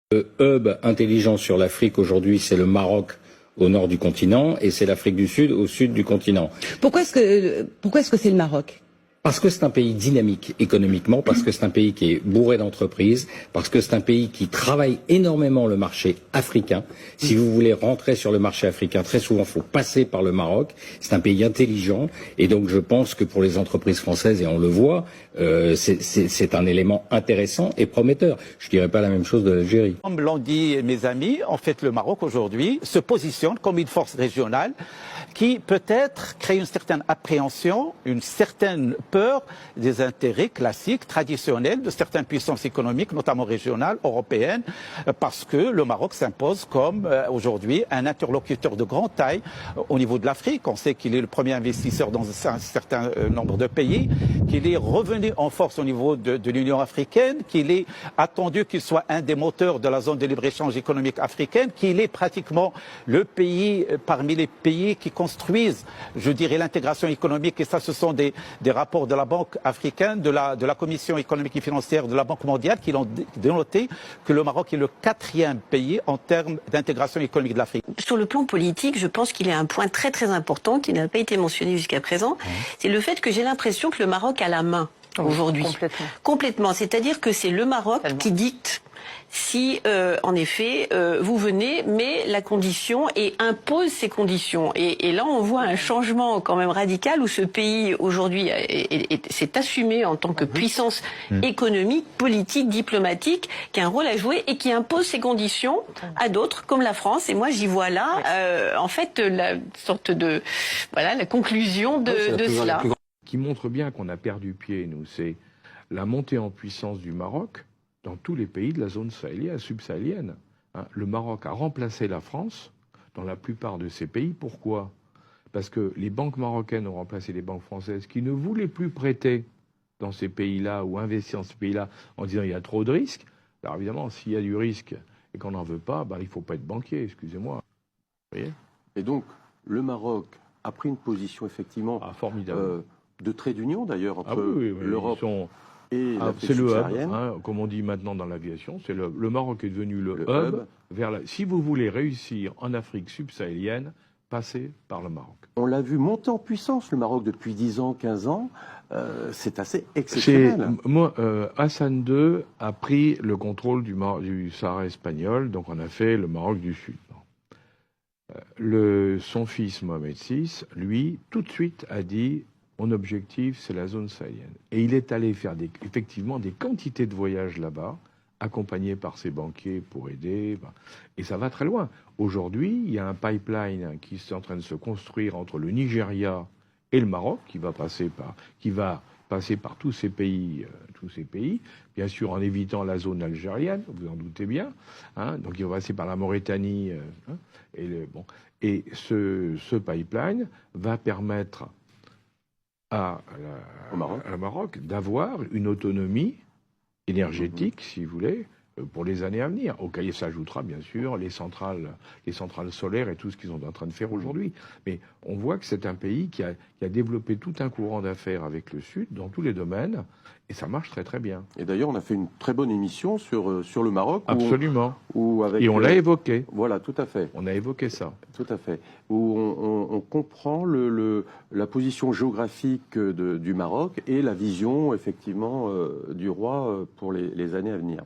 Le hub intelligent sur l'Afrique aujourd'hui, c'est le Maroc au nord du continent et c'est l'Afrique du Sud au sud du continent. Pourquoi est-ce que c'est le Maroc? Parce que c'est un pays dynamique économiquement, parce que c'est un pays qui est bourré d'entreprises, parce que c'est un pays qui travaille énormément le marché africain. Si vous voulez rentrer sur le marché africain, très souvent, il faut passer par le Maroc. C'est un pays intelligent et donc je pense que pour les entreprises françaises, et on le voit, c'est un élément intéressant et prometteur. Je dirais pas la même chose de l'Algérie. Comme l'ont dit mes amis, en fait, le Maroc aujourd'hui se positionne comme une force régionale qui peut-être crée une certaine appréhension, une certaine peur des intérêts classiques, traditionnels de certaines puissances économiques, notamment régionales, européennes, parce que le Maroc s'impose comme aujourd'hui un interlocuteur de grande taille au niveau de l'Afrique. On sait qu'il est le premier investisseur dans un certain nombre de pays, qu'il est revenu en force au niveau de l'Union africaine, qu'il est attendu qu'il soit un des moteurs de la zone de libre-échange économique africaine, qu'il est pratiquement le pays parmi les pays qui construisent, je dirais, l'intégration économique. Et ça, ce sont des rapports de la Banque africaine, de la Commission économique et financière de la Banque mondiale qui l'ont dénoté que le Maroc est le 4e pays en termes d'intégration économique de l'Afrique. Sur le plan politique, je pense qu'il y a un point très très important qui n'a pas été mentionné jusqu'à présent. C'est le fait que j'ai l'impression que le Maroc a la main aujourd'hui. Complètement. C'est-à-dire que c'est le Maroc qui dicte si, en effet, vous venez, mais la condition et impose ces conditions. Et là, on voit un changement quand même radical où ce pays, aujourd'hui, s'est assumé en tant que puissance économique, politique, diplomatique, qui a un rôle à jouer et qui impose ces conditions à d'autres, comme la France. Et moi, j'y vois là, en fait, la sorte de... Voilà, la conclusion de cela. Qui montre bien qu'on a perdu pied, nous, c'est la montée en puissance du Maroc dans tous les pays de la zone sahélienne, subsahélienne. Le Maroc a remplacé la France dans la plupart de ces pays. Pourquoi? Parce que les banques marocaines ont remplacé les banques françaises qui ne voulaient plus prêter dans ces pays-là ou investir dans ces pays-là en disant il y a trop de risques. Alors évidemment, s'il y a du risque et qu'on n'en veut pas, ben, il ne faut pas être banquier, excusez-moi. Vous voyez? Et donc, le Maroc a pris une position effectivement formidable. De trait d'union d'ailleurs entre l'Europe et l'Afrique c'est le subsaharienne. hub, comme on dit maintenant dans l'aviation, c'est le Maroc est devenu le hub vers si vous voulez réussir en Afrique subsahélienne, passez par le Maroc. On l'a vu monter en puissance le Maroc depuis 10 ans, 15 ans, c'est assez exceptionnel. Hassan II a pris le contrôle du Sahara espagnol, donc on a fait le Maroc du Sud. Son fils Mohamed VI, lui, tout de suite a dit mon objectif, c'est la zone sahélienne. Et il est allé faire effectivement des quantités de voyages là-bas, accompagné par ses banquiers pour aider. Et ça va très loin. Aujourd'hui, il y a un pipeline qui est en train de se construire entre le Nigeria et le Maroc, qui va passer par tous ces pays, bien sûr en évitant la zone algérienne, vous en doutez bien. Donc il va passer par la Mauritanie. Et ce pipeline va permettre au Maroc d'avoir une autonomie énergétique, si vous voulez, pour les années à venir. Auquel s'ajoutera bien sûr les centrales solaires et tout ce qu'ils sont en train de faire aujourd'hui. Mais on voit que c'est un pays qui a développé tout un courant d'affaires avec le Sud dans tous les domaines et ça marche très très bien. Et d'ailleurs, on a fait une très bonne émission sur le Maroc. Absolument. Et on l'a évoqué. Voilà, tout à fait. On a évoqué ça. Tout à fait. Où on comprend la position géographique du Maroc et la vision effectivement du roi pour les années à venir.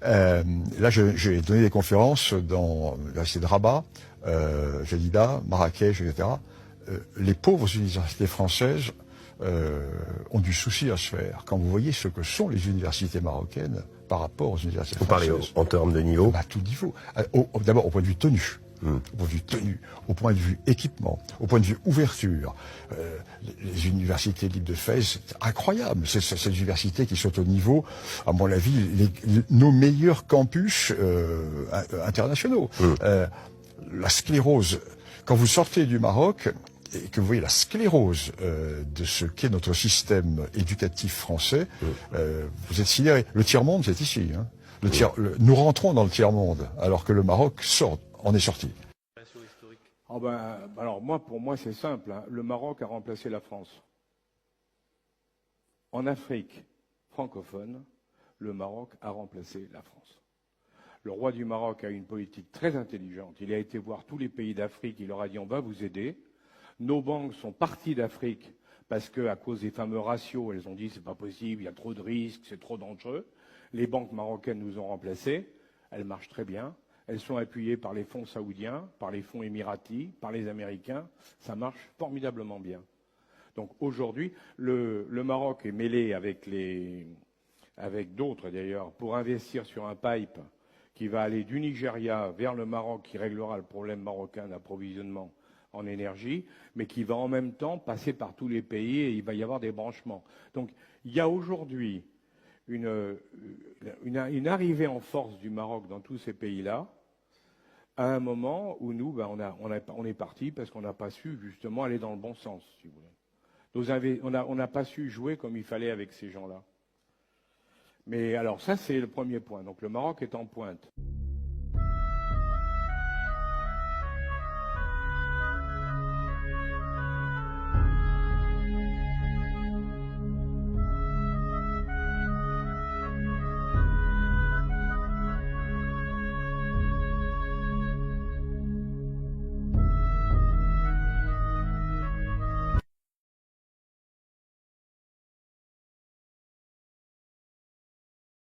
Là, j'ai donné des conférences dans la cité de Rabat, Jalida, Marrakech, etc. Les pauvres universités françaises ont du souci à se faire. Quand vous voyez ce que sont les universités marocaines par rapport aux universités françaises. Vous parlez en termes de niveau? Tout niveau. D'abord, au point de vue tenue. Au point de vue tenue, au point de vue équipement, au point de vue ouverture. Les universités libres de Fès, c'est incroyable. C'est ces universités qui sont au niveau, à mon avis, nos meilleurs campus internationaux. La sclérose, quand vous sortez du Maroc et que vous voyez la sclérose de ce qu'est notre système éducatif français, vous êtes sidéré. Le tiers-monde, c'est ici. Nous rentrons dans le tiers-monde, alors que le Maroc en est sorti. Alors pour moi, c'est simple. Le Maroc a remplacé la France. En Afrique francophone, le Maroc a remplacé la France. Le roi du Maroc a une politique très intelligente. Il a été voir tous les pays d'Afrique, il leur a dit on va vous aider. Nos banques sont parties d'Afrique parce qu'à cause des fameux ratios, elles ont dit c'est pas possible, il y a trop de risques, c'est trop dangereux. Les banques marocaines nous ont remplacés, elles marchent très bien. Elles sont appuyées par les fonds saoudiens, par les fonds émiratis, par les Américains. Ça marche formidablement bien. Donc aujourd'hui, le Maroc est mêlé avec d'autres d'ailleurs pour investir sur un pipe qui va aller du Nigeria vers le Maroc, qui réglera le problème marocain d'approvisionnement en énergie, mais qui va en même temps passer par tous les pays et il va y avoir des branchements. Donc il y a aujourd'hui une arrivée en force du Maroc dans tous ces pays-là, à un moment où nous, on est parti parce qu'on n'a pas su justement aller dans le bon sens, si vous voulez. On n'a pas su jouer comme il fallait avec ces gens-là. Mais alors ça, c'est le premier point. Donc le Maroc est en pointe.